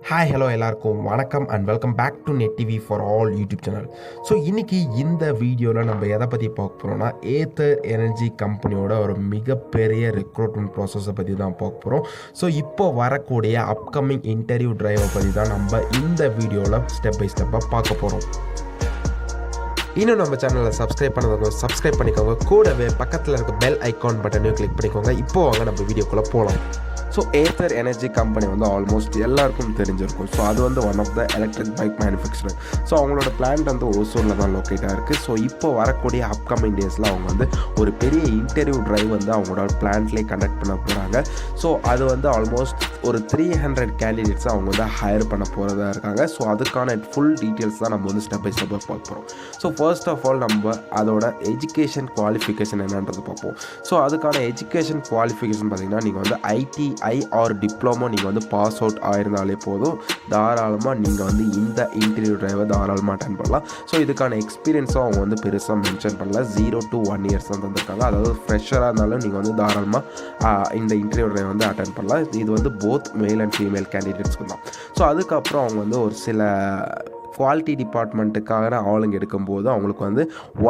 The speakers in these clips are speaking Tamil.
ஹாய் ஹலோ எல்லாருக்கும் வணக்கம் and welcome back to Net TV for all YouTube channel. So இன்றைக்கி இந்த வீடியோவில் நம்ம எதை பற்றி பார்க்க போகிறோம்னா ஏத்தர் எனர்ஜி கம்பெனியோட ஒரு மிகப்பெரிய ரெக்ரூட்மெண்ட் ப்ராசஸை பற்றி தான் பார்க்க போகிறோம். ஸோ இப்போ வரக்கூடிய அப்கமிங் இன்டர்வியூ டிரைவை பற்றி தான் நம்ம இந்த வீடியோவில் ஸ்டெப் பை ஸ்டெப்பாக பார்க்க போகிறோம். இன்னும் நம்ம சேனலில் சப்ஸ்கிரைப் பண்ணவங்க சப்ஸ்கிரைப் பண்ணிக்கோங்க, கூடவே பக்கத்தில் இருக்க பெல் ஐக்கான் பட்டனையும் கிளிக் பண்ணிக்கோங்க. இப்போ வாங்க நம்ம வீடியோக்குள்ளே போகலாம். ஸோ ஏத்தர் எனர்ஜி கம்பெனி வந்து ஆல்மோஸ்ட் எல்லாருக்கும் தெரிஞ்சிருக்கும். ஸோ அது வந்து one of the electric bike manufacturer. So அவங்களோட பிளான்ட் வந்து ஓசூரில் தான் லொக்கேட்டாக இருக்குது. ஸோ இப்போ வரக்கூடிய அப்கமிங் டேஸில் அவங்க வந்து ஒரு பெரிய இன்டர்வியூ ட்ரைவ் வந்து அவங்களோட பிளான்ட்லேயே கண்டக்ட் பண்ண போகிறாங்க. ஸோ அது வந்து ஆல்மோஸ்ட் ஒரு 300 கேண்டிடேட்ஸ் அவங்க வந்து ஹையர் பண்ண போகிறதா இருக்காங்க. ஸோ அதுக்கான ஃபுல் டீட்டெயில்ஸ் தான் நம்ம வந்து ஸ்டெப் பை ஸ்டெப்பாக பார்க்க போகிறோம். ஸோ ஃபர்ஸ்ட் ஆஃப் ஆல் நம்ம அதோட எஜுகேஷன் குவாலிஃபிகேஷன் என்னன்றது பார்ப்போம். ஸோ அதுக்கான எஜுகேஷன் குவாலிஃபிகேஷன் பார்த்திங்கன்னா நீங்கள் வந்து ITI ஆர் டிப்ளமோ நீங்கள் வந்து பாஸ் அவுட் ஆயிருந்தாலே போதும், தாராளமாக நீங்கள் வந்து இந்த இன்டர்வியூ டிரைவை தாராளமாக அட்டன் பண்ணலாம். ஸோ இதுக்கான எக்ஸ்பீரியன்ஸும் அவங்க வந்து பெருசாக மென்ஷன் பண்ணல, 0 to 1 years தான் தந்திருக்காங்க. அதாவது ஃப்ரெஷராக இருந்தாலும் நீங்கள் வந்து தாராளமாக இந்த இன்டர்வியூ டிரைவ் வந்து அட்டன் பண்ணலாம். இது வந்து போத் மேல் அண்ட் ஃபீமேல் கேண்டிடேட்ஸ்க்கு தான். ஸோ அதுக்கப்புறம் அவங்க வந்து ஒரு சில குவாலிட்டி டிபார்ட்மெண்ட்டுக்காக ஆளுங்க எடுக்கும்போது அவங்களுக்கு வந்து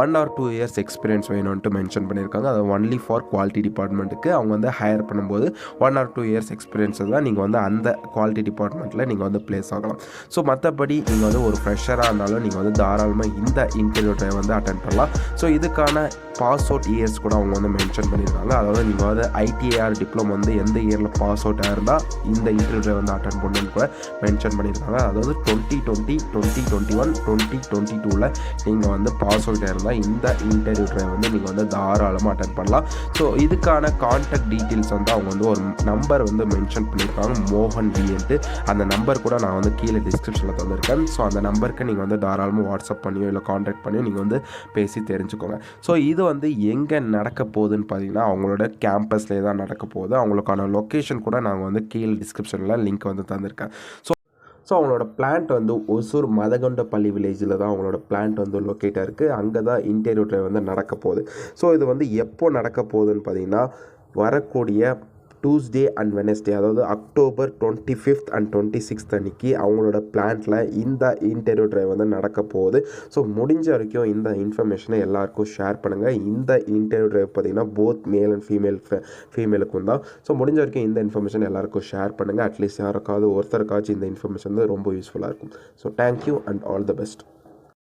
1 or 2 years எக்ஸ்பீரியன்ஸ் வேணும்ன்ட்டு மென்ஷன் பண்ணியிருக்காங்க. அது ஒன்லி ஃபார் குவாலிட்டி டிபார்ட்மெண்ட்டுக்கு அவங்க வந்து ஹையர் பண்ணும்போது 1 or 2 years எக்ஸ்பீரியன்ஸ் தான் நீங்கள் வந்து அந்த குவாலிட்டி டிபார்ட்மெண்ட்டில் நீங்கள் வந்து ப்ளேஸ் ஆகலாம். ஸோ மற்றபடி நீங்கள் வந்து ஒரு ஃப்ரெஷராக இருந்தாலும் நீங்கள் வந்து தாராளமாக இந்த இன்டர்வியூ ட்ரைவ் வந்து அட்டன் பண்ணலாம். ஸோ இதுக்கான பாஸ் அவுட் இயர்ஸ் கூட அவங்க வந்து மென்ஷன் பண்ணியிருக்காங்க. அதாவது நீங்கள் வந்து ITI டிப்ளமோ வந்து எந்த இயரில் பாஸ் அவுட் ஆயிருந்தால் இந்த இன்டர்வியூ ட்ரைவ் வந்து அட்டன் பண்ணுன்னு கூட மென்ஷன் பண்ணியிருக்காங்க. அதாவது 2020, 2021, 2022 நீங்கள் வந்து பாஸ் அவுட் ஆயிருந்தால் இந்த இன்டர்வியூ ட்ரைவ் வந்து நீங்கள் வந்து தாராளமாக அட்டன் பண்ணலாம். ஸோ இதுக்கான கான்டாக்ட் டீட்டெயில்ஸ் வந்து அவங்க வந்து ஒரு நம்பர் வந்து மென்ஷன் பண்ணியிருக்காங்க, மோகன் வின்ட்டு. அந்த நம்பர் கூட நான் வந்து கீழே டிஸ்கிரிப்ஷனில் தந்திருக்கேன். ஸோ அந்த நம்பருக்கு நீங்கள் வந்து தாராளமாக வாட்ஸ்அப் பண்ணியோ இல்லை கான்டாக்ட் பண்ணியோ நீங்கள் வந்து பேசி தெரிஞ்சுக்கோங்க. ஸோ இது வந்து எங்கே நடக்க போகுதுன்னு பார்த்தீங்கன்னா அவங்களோட கேம்பஸ்லேயே தான் நடக்க போகுது. அவங்களுக்கான லொக்கேஷன் கூட நாங்கள் வந்து கீழே டிஸ்கிரிப்ஷனில் லிங்க் வந்து தந்திருக்கேன். ஸோ அவங்களோட பிளான்ட் வந்து ஒசூர் மதகொண்டப்பள்ளி வில்லேஜில் தான் அவங்களோட பிளான்ட் வந்து லொக்கேட்டாக இருக்குது. அங்கே தான் இன்டர்வியூ ட்ரைவ் வந்து நடக்க போகுது. ஸோ இது வந்து எப்போ நடக்க போகுதுன்னு பார்த்தீங்கன்னா வரக்கூடிய Tuesday and Wednesday, அதாவது October 25th and 26th அன்றைக்கி அவங்களோட பிளான்ட்டில் இந்த இன்டர்வியூ ட்ரைவ் வந்து நடக்க போகுது. ஸோ முடிஞ்ச வரைக்கும் இந்த இன்ஃபர்மேஷனை எல்லாருக்கும் ஷேர் பண்ணுங்கள். இந்த இன்டர்வியூ ட்ரைவ் பார்த்திங்கன்னா போத் மேல் அண்ட் ஃபீமேலுக்கும் தான். ஸோ முடிஞ்ச வரைக்கும் இந்த இன்ஃபர்மேஷன் எல்லாருக்கும் ஷேர் பண்ணுங்கள். அட்லீஸ்ட் யாருக்காவது ஒருத்தருக்காச்சும் இந்த இன்ஃபர்மேஷன் வந்து ரொம்ப யூஸ்ஃபுல்லாக இருக்கும். So thank you and all the best.